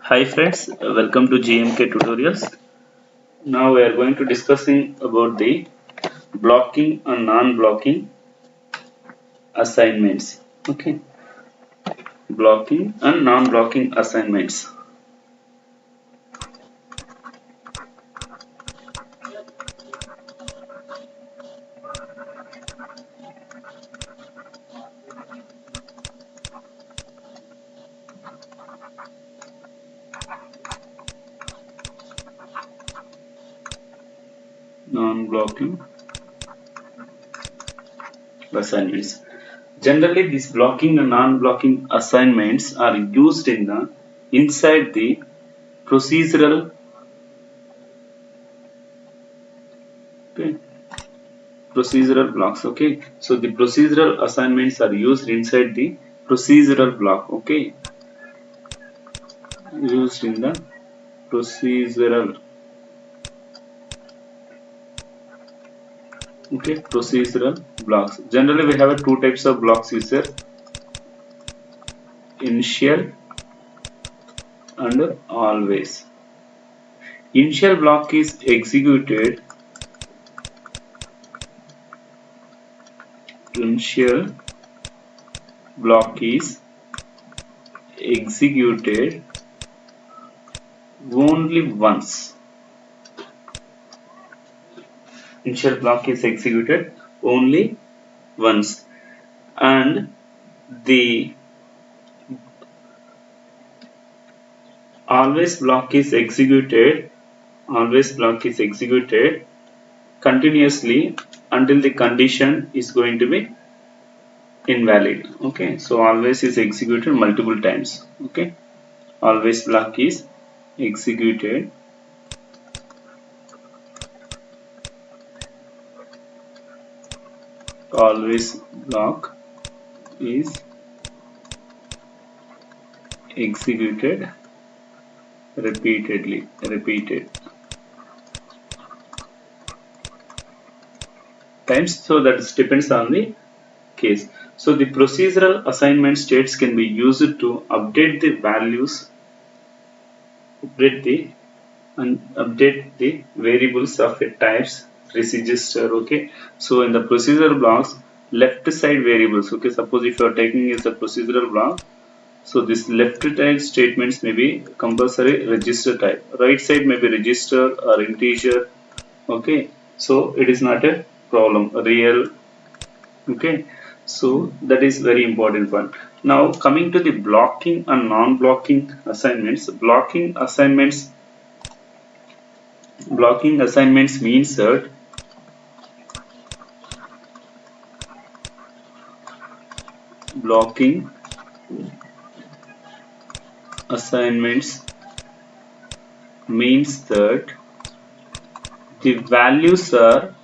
Hi friends, welcome to GMK tutorials. Now we are going to discussing about the blocking and non-blocking assignments. Okay, blocking and non-blocking assignments. Non-blocking assignments. Generally, these blocking and non-blocking assignments are used in the inside the procedural. Okay, procedural blocks. Okay, so the procedural assignments are used inside the procedural block. Okay, used in the procedural. Okay, procedural blocks. Generally we have two types of blocks user: initial and always. Initial block is executed. Initial block is executed only once. Initial block is executed only once, and the always block is executed. Always block is executed continuously until the condition is going to be invalid. Okay, so always is executed multiple times. Okay, always block is executed always block is executed repeated times, so that depends on the case. So the procedural assignment states can be used to update the values, update the update the variables of a types register. Okay, so in the procedural blocks, left side variables. Okay, suppose if you are taking is a procedural block, so this left side statements may be compulsory register type, right side may be register or integer. Okay, so it is not a problem, real. Okay, so that is very important one. Now coming to the blocking and non-blocking assignments. Blocking assignments means that blocking assignments means that the values are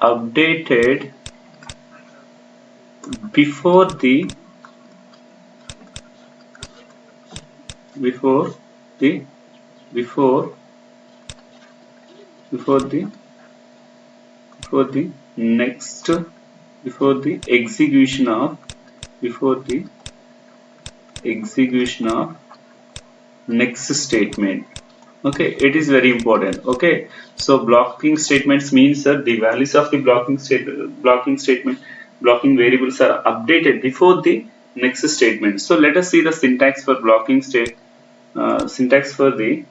updated before the before the before before the before the next before the execution of before the execution of next statement. Okay, it is very important. Okay, so blocking statements means that the values of the blocking variables are updated before the next statement. So let us see the syntax for syntax for the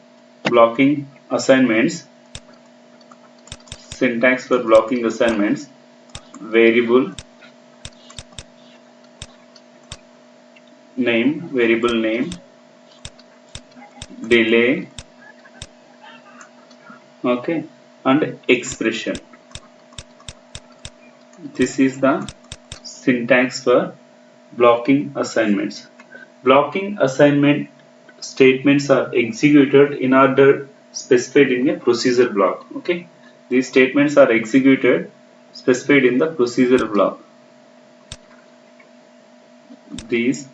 blocking assignments. Syntax for blocking assignments: variable name, delay, okay, and expression. This is the syntax for blocking assignments. Blocking assignment statements are executed in order specified in a procedure block. Okay, these statements are executed specified in the procedure block. These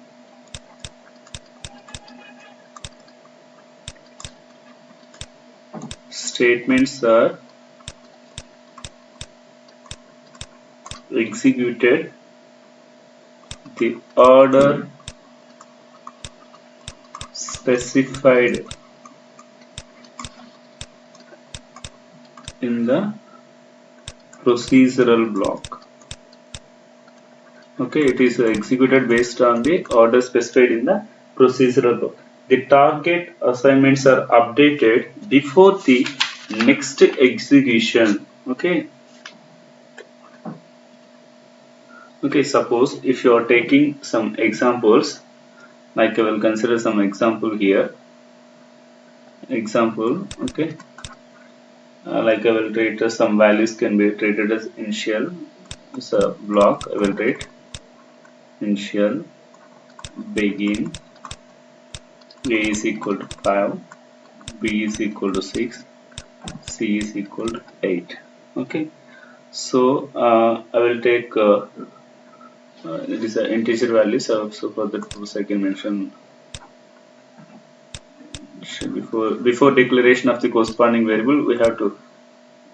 statements are executed the order specified in the procedural block. Okay, it is executed based on the order specified in the procedural block. The target assignments are updated before the next execution. Okay. Okay, suppose if you are taking some examples, like I will consider some example here. Example, okay. Like I will treat some values can be treated as initial. It's a block. I will treat initial, begin, A is equal to 5, B is equal to 6, C is equal to 8. Okay. So I will take it is an integer value. So for that purpose I can mention before declaration of the corresponding variable we have to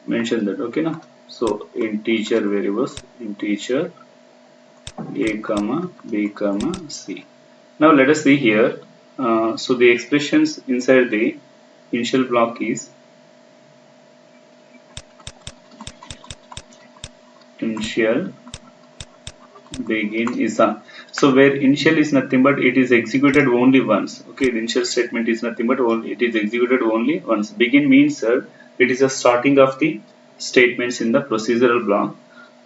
mention that. Okay, now so integer variables, integer a comma b comma c. Now let us see here. So the expressions inside the initial block is initial, begin is a, so where initial is nothing but it is executed only once. Okay, the initial statement is nothing but only it is executed only once. Begin means it is a starting of the statements in the procedural block.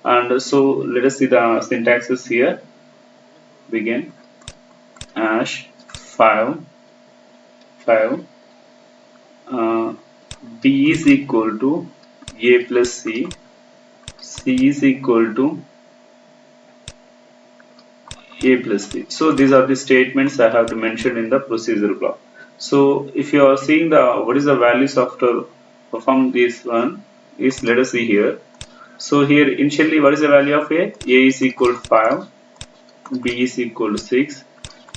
And so let us see the syntaxes here. Begin hash 5 b is equal to a plus c is equal to a plus b. So these are the statements I have to mention in the procedure block. So if you are seeing the what is the values after perform this one is, let us see here. So here initially what is the value of a? A is equal to 5, b is equal to 6,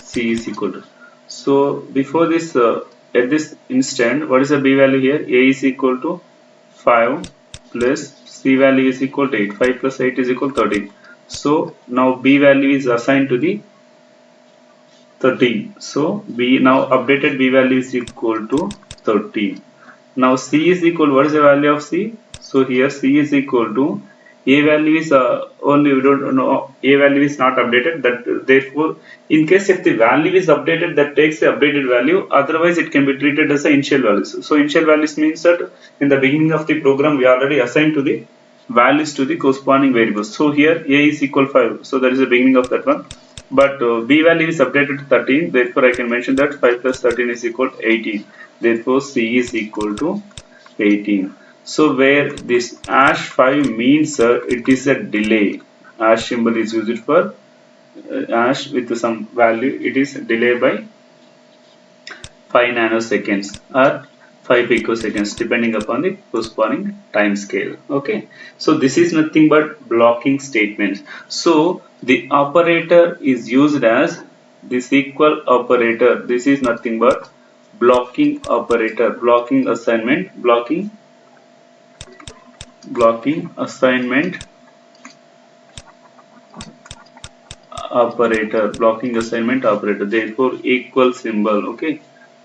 c is equal to. So before this at this instant what is the b value here? A is equal to 5 plus c value is equal to 8. 5 plus 8 is equal to 13. So now b value is assigned to the 13. So b now updated b value is equal to 13. Now c is equal, what is the value of c? So here c is equal to a value is only we don't know, a value is not updated, that therefore in case if the value is updated that takes the updated value, otherwise it can be treated as the initial values. So initial values means that in the beginning of the program we already assigned to the values to the corresponding variables. So here a is equal 5, so that is the beginning of that one. But b value is updated to 13, therefore I can mention that 5 plus 13 is equal to 18. Therefore c is equal to 18. So where this hash 5 means it is a delay. Hash symbol is used for hash with some value. It is delay by 5 nanoseconds or 5 picoseconds depending upon the corresponding time scale. Okay, so this is nothing but blocking statements. So the operator is used as this equal operator. This is nothing but blocking operator, blocking assignment, blocking assignment operator, blocking assignment operator. Therefore equal symbol. Okay,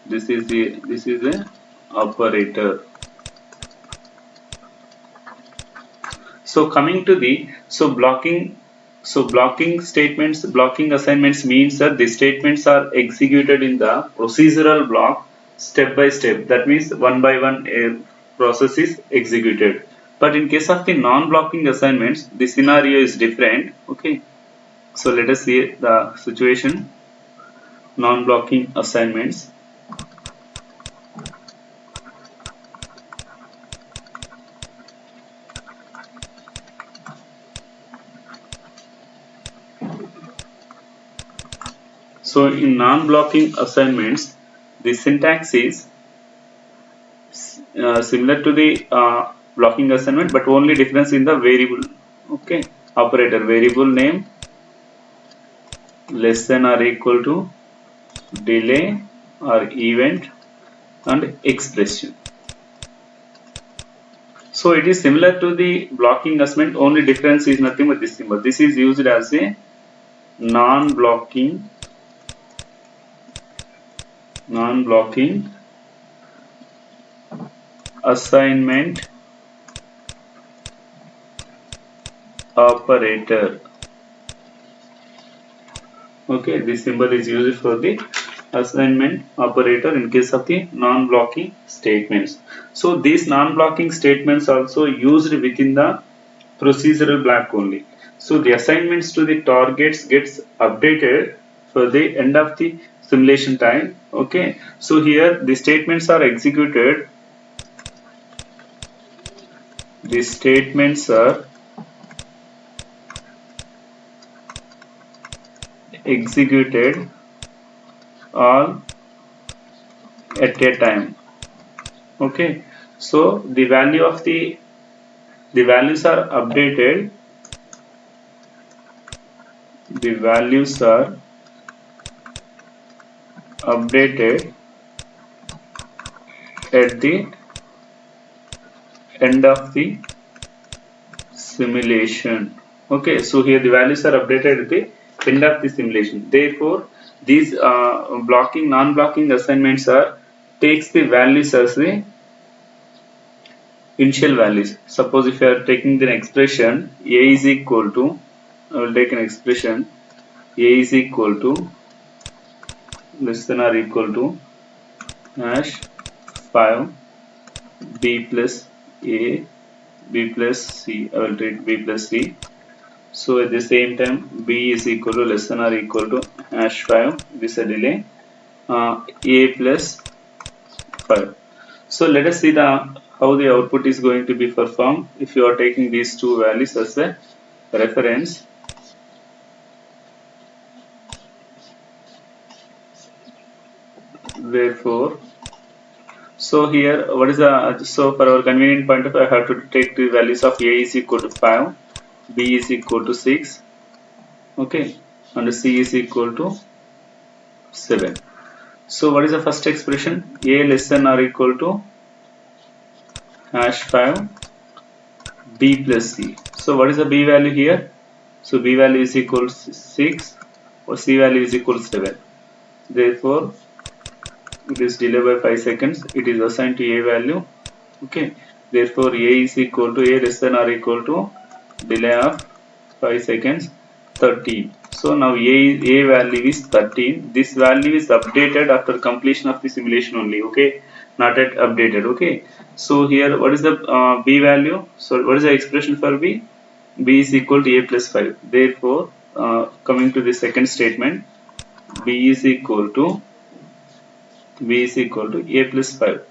this is the operator. So coming to the blocking statements, blocking assignments means that the statements are executed in the procedural block step by step. That means one by one a process is executed. But in case of the non-blocking assignments, the scenario is different. Okay, so let us see the situation. Non-blocking assignments. So in non-blocking assignments, the syntax is similar to the blocking assignment, but only difference in the variable. Okay, operator, variable name less than or equal to delay or event and expression. So it is similar to the blocking assignment, only difference is nothing but this symbol. This is used as a non-blocking assignment operator. Okay, this symbol is used for the assignment operator in case of the non-blocking statements. So these non-blocking statements also used within the procedural block only. So the assignments to the targets gets updated for the end of the simulation time. Okay, so here the statements are executed. The statements are executed all at a time. Okay, so the values are updated. The values are updated at the end of the simulation. Okay, so here the values are updated at the end of the simulation. Therefore, these non-blocking assignments are takes the values as the initial values. Suppose if you are taking the expression a is equal to, I will take an expression a is equal to less than or equal to hash 5 b plus a b plus c. I will take b plus c. So at the same time b is equal to less than or equal to hash 5 with a delay a plus 5. So let us see the how the output is going to be performed if you are taking these two values as a reference. Therefore, so here what is the, so for our convenient point of view, I have to take the values of a is equal to 5, b is equal to 6, okay, and c is equal to 7. So what is the first expression? A less than or equal to hash 5 b plus c. So what is the b value here? So b value is equal to 6 or c value is equal to 7. Therefore, it is delayed by 5 seconds. It is assigned to a value. Okay. Therefore, a is equal to a less than or equal to delay of 5 seconds 13. So now a value is 13. This value is updated after completion of the simulation only. Okay, not yet updated. Okay. So here what is the b value? So what is the expression for b? B is equal to a plus 5. Therefore, coming to the second statement, b is equal to a plus 5.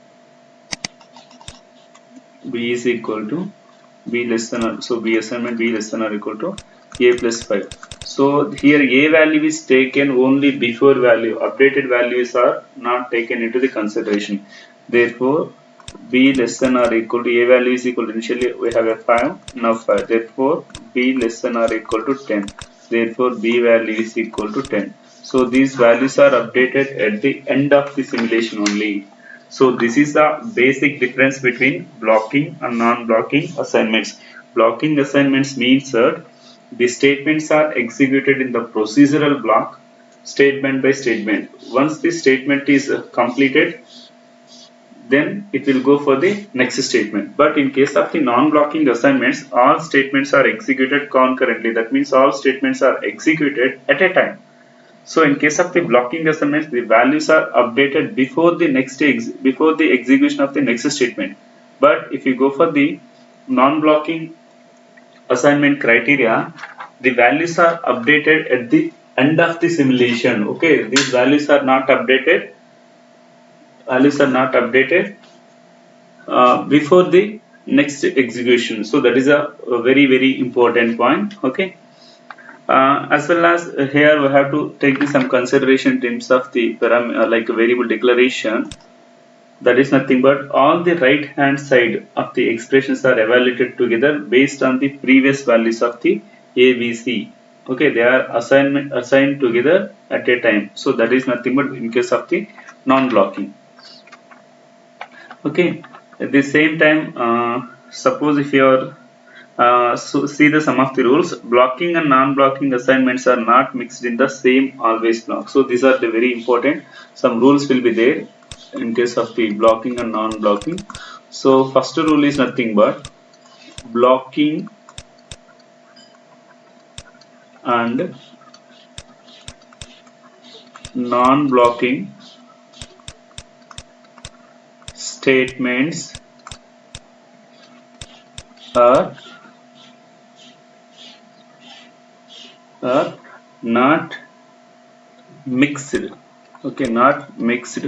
B is equal to b less than or, so b assignment b less than or equal to a plus 5. So here a value is taken only before value. Updated values are not taken into the consideration. Therefore, b less than or equal to a value is equal to, initially we have a 5, now 5. Therefore, b less than or equal to 10. Therefore, b value is equal to 10. So these values are updated at the end of the simulation only. So this is the basic difference between blocking and non-blocking assignments. Blocking assignments means that the statements are executed in the procedural block statement by statement. Once the statement is completed, then it will go for the next statement. But in case of the non-blocking assignments, all statements are executed concurrently. That means all statements are executed at a time. So in case of the blocking assignments, the values are updated before the before the execution of the next statement. But if you go for the non-blocking assignment criteria, the values are updated at the end of the simulation. Okay, these values are not updated. Values are not updated before the next execution. So that is a very important point. Okay. As well as here we have to take some consideration in terms of the like variable declaration. That is nothing but all the right hand side of the expressions are evaluated together based on the previous values of the ABC. Okay, they are assigned together at a time. So that is nothing but in case of the non-blocking. Okay, at the same time suppose if you are so see the sum of the rules. Blocking and non-blocking assignments are not mixed in the same always block. So these are the very important. Some rules will be there in case of the blocking and non-blocking. So first rule is nothing but blocking and non-blocking statements are not mixed. Okay, not mixed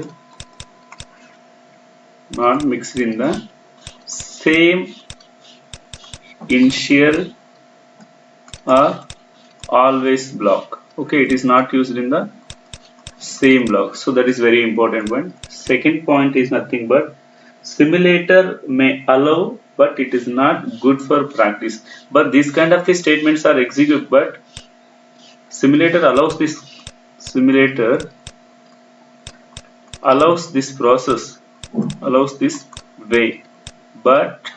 in the same initial or always block. Okay, it is not used in the same block. So that is very important one. Second point is nothing but simulator may allow, but it is not good for practice. But these kind of the statements are executed, but simulator allows this process, allows this way, but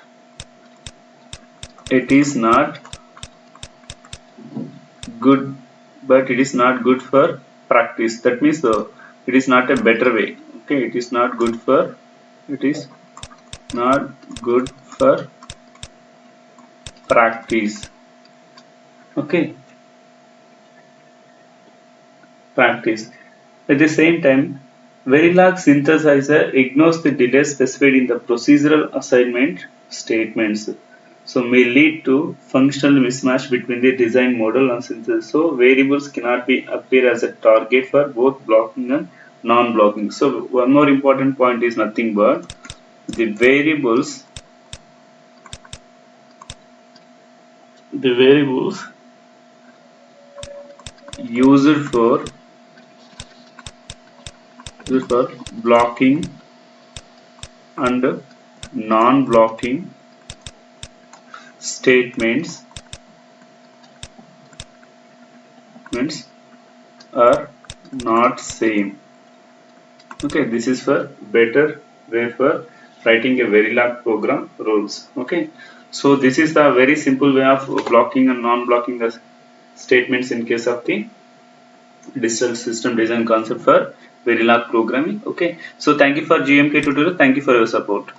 it is not good, but it is not good for practice. That means it is not a better way. Okay, it is not good for, it is not good for practice. Okay, practice. At the same time, Verilog synthesizer ignores the delays specified in the procedural assignment statements. So may lead to functional mismatch between the design model and synthesis. So variables cannot be appear as a target for both blocking and non-blocking. So one more important point is nothing but the variables used for blocking and non-blocking statements are not same. Okay, this is for better way for writing a Verilog program rules. Okay, so this is the very simple way of blocking and non-blocking the statements in case of the digital system design concept for Verilog programming. Okay, so thank you for GMK tutorial. Thank you for your support.